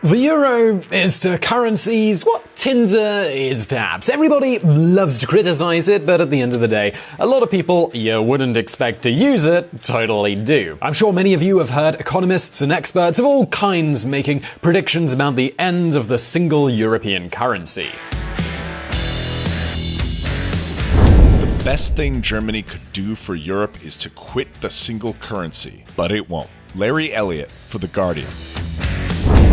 The euro is to currencies what Tinder is to apps. Everybody loves to criticize it, but at the end of the day, a lot of people you wouldn't expect to use it totally do. I'm sure many of you have heard economists and experts of all kinds making predictions about the end of the single European currency. The best thing Germany could do for Europe is to quit the single currency, but it won't. Larry Elliott for The Guardian.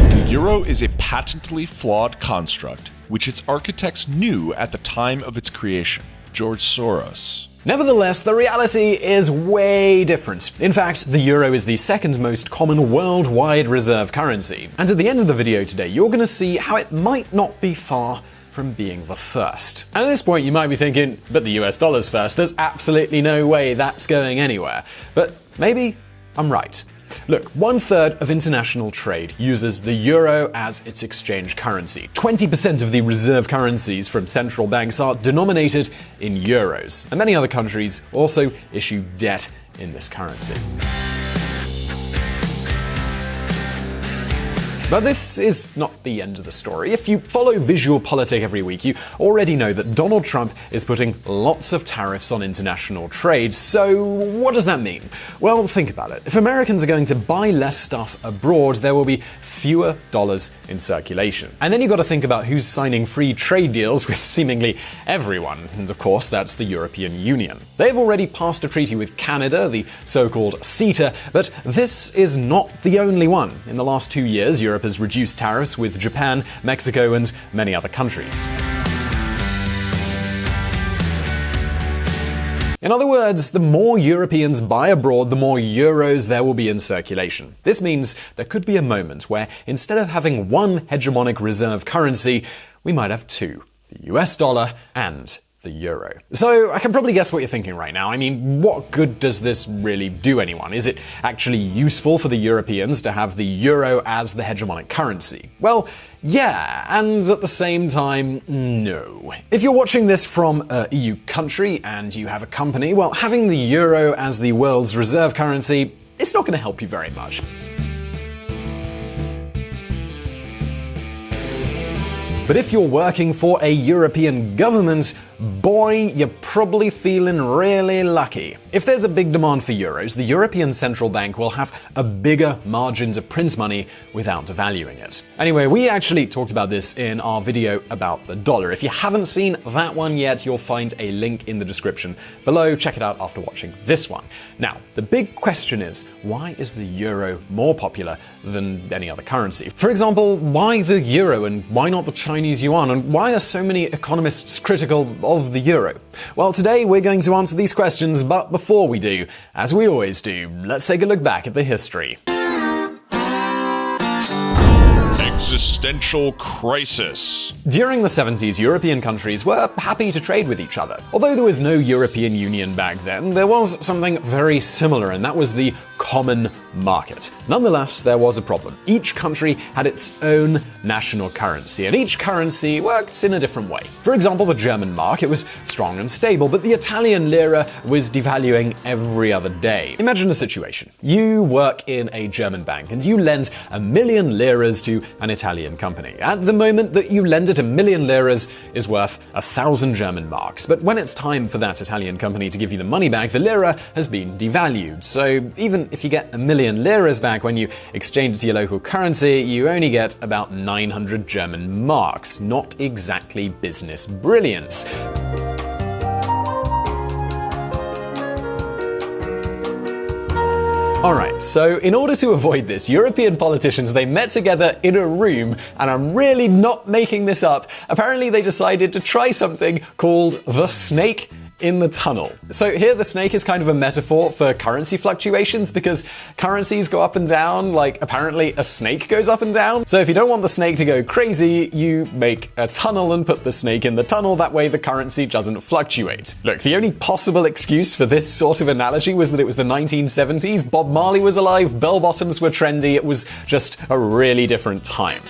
The euro is a patently flawed construct, which its architects knew at the time of its creation. George Soros. Nevertheless, the reality is way different. In fact, the euro is the second most common worldwide reserve currency. And at the end of the video today, you're going to see how it might not be far from being the first. And at this point, you might be thinking, but the US dollar's first. There's absolutely no way that's going anywhere. But maybe I'm right. Look, 1/3 of international trade uses the euro as its exchange currency. 20% of the reserve currencies from central banks are denominated in euros. And many other countries also issue debt in this currency. But this is not the end of the story. If you follow VisualPolitik every week, you already know that Donald Trump is putting lots of tariffs on international trade. So what does that mean? Well, think about it. If Americans are going to buy less stuff abroad, there will be fewer dollars in circulation. And then you've got to think about who's signing free trade deals with seemingly everyone. And of course, that's the European Union. They've already passed a treaty with Canada, the so-called CETA, but this is not the only one. In the last 2 years, Europe has reduced tariffs with Japan, Mexico, and many other countries. In other words, the more Europeans buy abroad, the more euros there will be in circulation. This means there could be a moment where instead of having one hegemonic reserve currency, we might have two: the US dollar and the euro. So I can probably guess what you're thinking right now. I mean, what good does this really do anyone? Is it actually useful for the Europeans to have the euro as the hegemonic currency? Well, yeah, and at the same time, no. If you're watching this from an EU country and you have a company, well, having the euro as the world's reserve currency, it's not going to help you very much. But if you're working for a European government, boy, you're probably feeling really lucky. If there's a big demand for euros, the European Central Bank will have a bigger margin to print money without devaluing it. Anyway, we actually talked about this in our video about the dollar. If you haven't seen that one yet, you'll find a link in the description below. Check it out after watching this one. Now, the big question is, why is the euro more popular than any other currency? For example, why the euro and why not the Chinese Yuan? And why are so many economists critical of the euro? Well, today we're going to answer these questions, but before we do, as we always do, let's take a look back at the history. Existential crisis. During the 70s, European countries were happy to trade with each other. Although there was no European Union back then, there was something very similar, and that was the common market. Nonetheless, there was a problem. Each country had its own national currency, and each currency worked in a different way. For example, the German mark, it was strong and stable, but the Italian lira was devaluing every other day. Imagine a situation. You work in a German bank, and you lend 1 million liras to an Italian company. At the moment that you lend it, 1 million liras is worth 1,000 German marks. But when it's time for that Italian company to give you the money back, the lira has been devalued. So even if you get 1 million liras back when you exchange it to your local currency, you only get about 900 German marks. Not exactly business brilliance. Alright, so in order to avoid this, European politicians, they met together in a room, and I'm really not making this up. Apparently they decided to try something called the snake in the tunnel. So here the snake is kind of a metaphor for currency fluctuations, because currencies go up and down, like apparently a snake goes up and down. So if you don't want the snake to go crazy, you make a tunnel and put the snake in the tunnel, that way the currency doesn't fluctuate. Look, the only possible excuse for this sort of analogy was that it was the 1970s, Bob Marley was alive, bell-bottoms were trendy, it was just a really different time.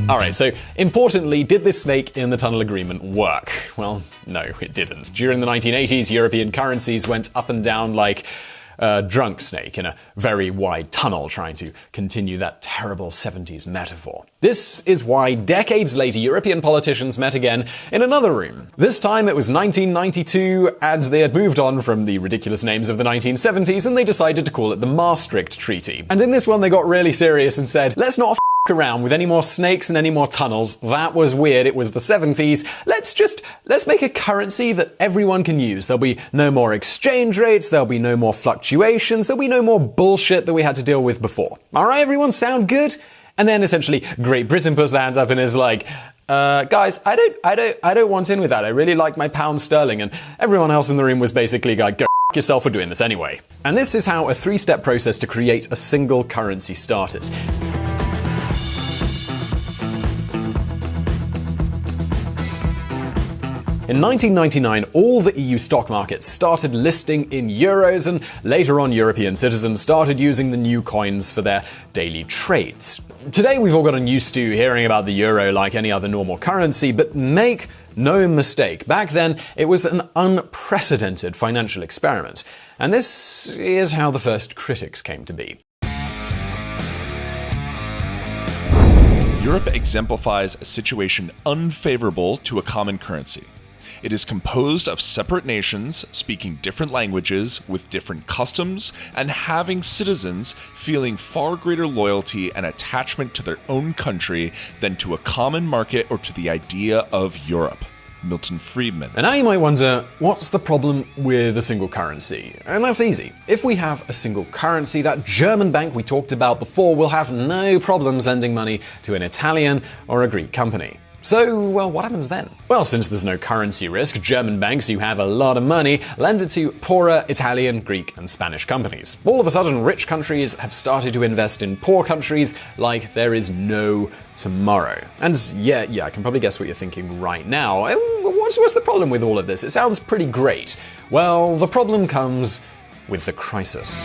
Alright, so importantly, did this snake in the tunnel agreement work? Well, no, it didn't. During the 1980s, European currencies went up and down like a drunk snake in a very wide tunnel, trying to continue that terrible 70s metaphor. This is why decades later European politicians met again in another room. This time it was 1992, and they had moved on from the ridiculous names of the 1970s, and they decided to call it the Maastricht Treaty. And in this one they got really serious and said, let's not around with any more snakes and any more tunnels. That was weird. It was the 70s. Let's make a currency that everyone can use. There'll be no more exchange rates. There'll be no more fluctuations. There'll be no more bullshit that we had to deal with before. All right, everyone, sound good? And then essentially Great Britain puts their hands up and is like, guys, I don't want in with that. I really like my pound sterling. And everyone else in the room was basically like, go f yourself for doing this anyway. And this is how a three-step process to create a single currency started. In 1999, all the EU stock markets started listing in euros, and later on European citizens started using the new coins for their daily trades. Today we've all gotten used to hearing about the euro like any other normal currency, but make no mistake, back then it was an unprecedented financial experiment. And this is how the first critics came to be. Europe exemplifies a situation unfavorable to a common currency. It is composed of separate nations speaking different languages with different customs and having citizens feeling far greater loyalty and attachment to their own country than to a common market or to the idea of Europe. Milton Friedman. And now you might wonder, what's the problem with a single currency? And that's easy. If we have a single currency, that German bank we talked about before will have no problem sending money to an Italian or a Greek company. So, well, what happens then? Well, since there's no currency risk, German banks who have a lot of money lend it to poorer Italian, Greek, and Spanish companies. All of a sudden, rich countries have started to invest in poor countries like there is no tomorrow. And yeah, I can probably guess what you're thinking right now. What's the problem with all of this? It sounds pretty great. Well, the problem comes with the crisis.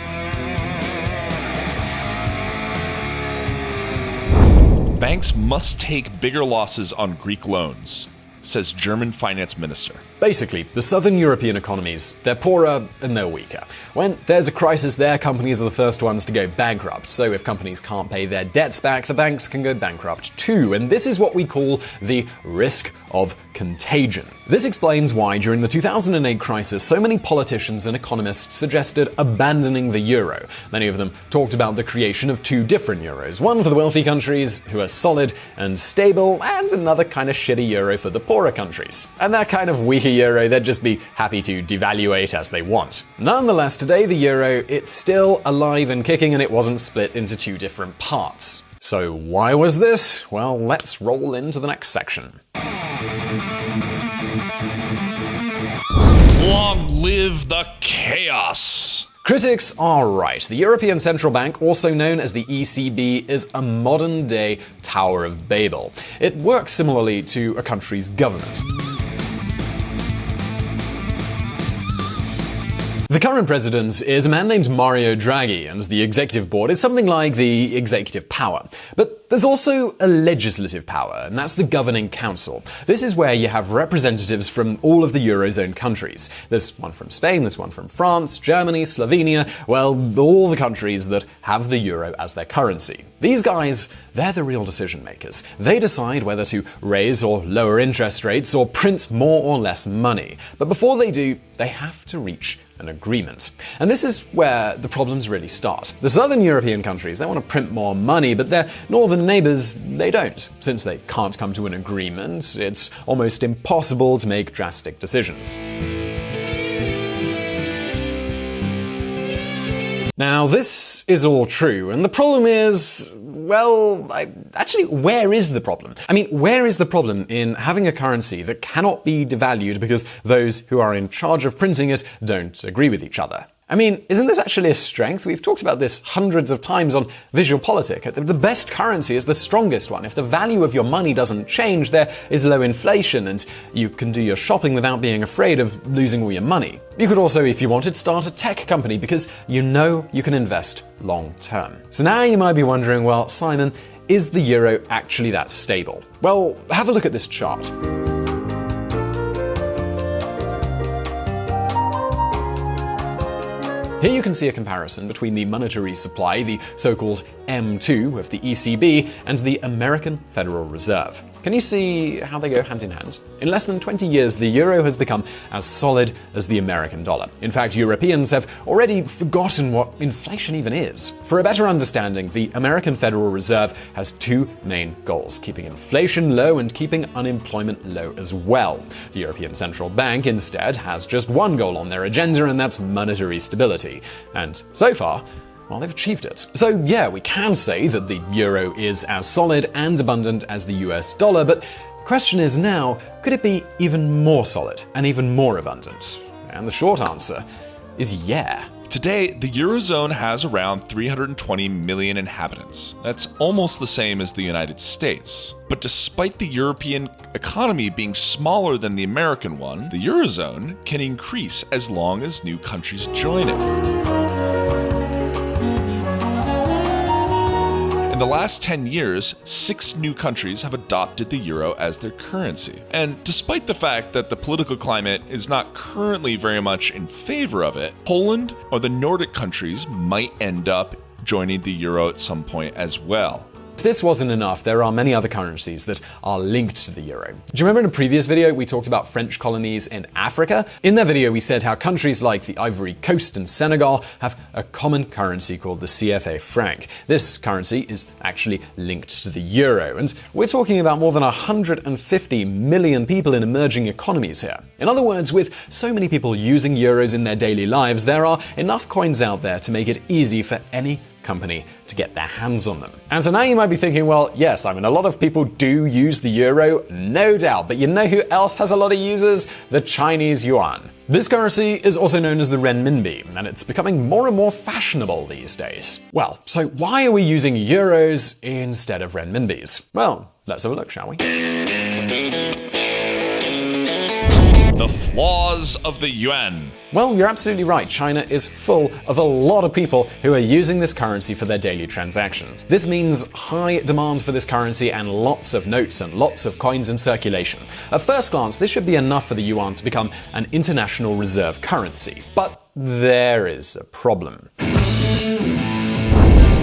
Banks must take bigger losses on Greek loans, says German finance minister. Basically, the southern European economies, they're poorer and they're weaker. When there's a crisis, their companies are the first ones to go bankrupt. So if companies can't pay their debts back, the banks can go bankrupt too. And this is what we call the risk of contagion. This explains why during the 2008 crisis, so many politicians and economists suggested abandoning the euro. Many of them talked about the creation of two different euros, one for the wealthy countries who are solid and stable, and another kind of shitty euro for the poorer countries. And that kind of weaker euro, they'd just be happy to devaluate as they want. Nonetheless, today the euro, it's still alive and kicking, and it wasn't split into two different parts. So why was this? Well, let's roll into the next section. Long live the chaos! Critics are right. The European Central Bank, also known as the ECB, is a modern-day Tower of Babel. It works similarly to a country's government. The current president is a man named Mario Draghi, and the executive board is something like the executive power. But there's also a legislative power, and that's the governing council. This is where you have representatives from all of the Eurozone countries. There's one from Spain, there's one from France, Germany, Slovenia, well, all the countries that have the euro as their currency. These guys, they're the real decision makers. They decide whether to raise or lower interest rates or print more or less money. But before they do, they have to reach an agreement. And this is where the problems really start. The southern European countries, they want to print more money, but their northern neighbors, they don't. Since they can't come to an agreement, it's almost impossible to make drastic decisions. Now, this is all true, and the problem is, well, where is the problem? I mean, where is the problem in having a currency that cannot be devalued because those who are in charge of printing it don't agree with each other? I mean, isn't this actually a strength? We've talked about this hundreds of times on VisualPolitik. The best currency is the strongest one. If the value of your money doesn't change, there is low inflation, and you can do your shopping without being afraid of losing all your money. You could also, if you wanted, start a tech company because you know you can invest long term. So now you might be wondering, well, Simon, is the euro actually that stable? Well, have a look at this chart. Here you can see a comparison between the monetary supply, the so-called M2 of the ECB, and the American Federal Reserve. Can you see how they go hand in hand? In less than 20 years, the euro has become as solid as the American dollar. In fact, Europeans have already forgotten what inflation even is. For a better understanding, the American Federal Reserve has two main goals: keeping inflation low and keeping unemployment low as well. The European Central Bank, instead, has just one goal on their agenda, and that's monetary stability. And so far, well, they've achieved it. So yeah, we can say that the euro is as solid and abundant as the US dollar, but the question is now, could it be even more solid and even more abundant? And the short answer is yeah. Today, the Eurozone has around 320 million inhabitants. That's almost the same as the United States. But despite the European economy being smaller than the American one, the Eurozone can increase as long as new countries join it. In the last 10 years, 6 new countries have adopted the euro as their currency. And despite the fact that the political climate is not currently very much in favor of it, Poland or the Nordic countries might end up joining the euro at some point as well. If this wasn't enough, there are many other currencies that are linked to the euro. Do you remember in a previous video we talked about French colonies in Africa? In that video we said how countries like the Ivory Coast and Senegal have a common currency called the CFA franc. This currency is actually linked to the euro, and we're talking about more than 150 million people in emerging economies here. In other words, with so many people using euros in their daily lives, there are enough coins out there to make it easy for any company to get their hands on them. And so now you might be thinking, well, yes, I mean, a lot of people do use the euro, no doubt, but you know who else has a lot of users? The Chinese Yuan. This currency is also known as the renminbi, and it's becoming more and more fashionable these days. Well, so why are we using euros instead of renminbis? Well, let's have a look, shall we? The flaws of the yuan. Well, you're absolutely right. China is full of a lot of people who are using this currency for their daily transactions. This means high demand for this currency and lots of notes and lots of coins in circulation. At first glance, this should be enough for the yuan to become an international reserve currency. But there is a problem.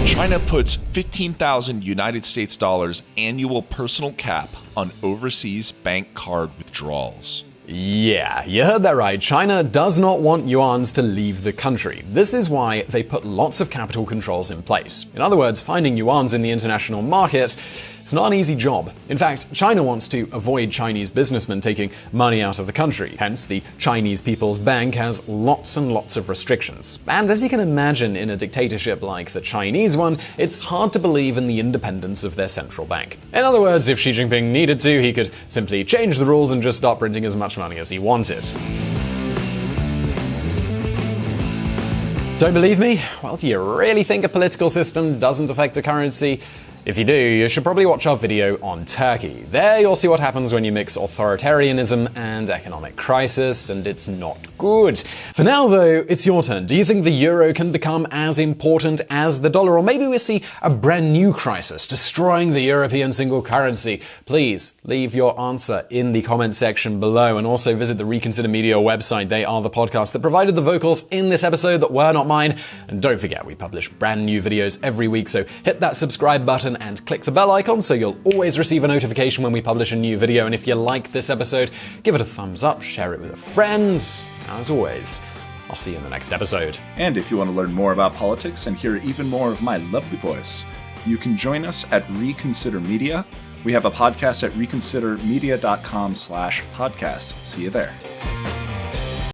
China puts 15,000 United States dollars annual personal cap on overseas bank card withdrawals. Yeah, you heard that right. China does not want yuans to leave the country. This is why they put lots of capital controls in place. In other words, finding yuans in the international market, it's not an easy job. In fact, China wants to avoid Chinese businessmen taking money out of the country. Hence, the Chinese People's Bank has lots and lots of restrictions. And as you can imagine, in a dictatorship like the Chinese one, it's hard to believe in the independence of their central bank. In other words, if Xi Jinping needed to, he could simply change the rules and just start printing as much money as he wanted. Don't believe me? Well, do you really think a political system doesn't affect a currency? If you do, you should probably watch our video on Turkey. There you'll see what happens when you mix authoritarianism and economic crisis, and it's not good. For now, though, it's your turn. Do you think the euro can become as important as the dollar? Or maybe we see a brand new crisis destroying the European single currency? Please leave your answer in the comment section below, and also visit the Reconsider Media website. They are the podcast that provided the vocals in this episode that were not mine. And don't forget, we publish brand new videos every week, so hit that subscribe button and click the bell icon so you'll always receive a notification when we publish a new video. And if you like this episode, give it a thumbs up, share it with a friend. As always, I'll see you in the next episode. And if you want to learn more about politics and hear even more of my lovely voice, you can join us at Reconsider Media. We have a podcast at reconsidermedia.com/podcast. See you there.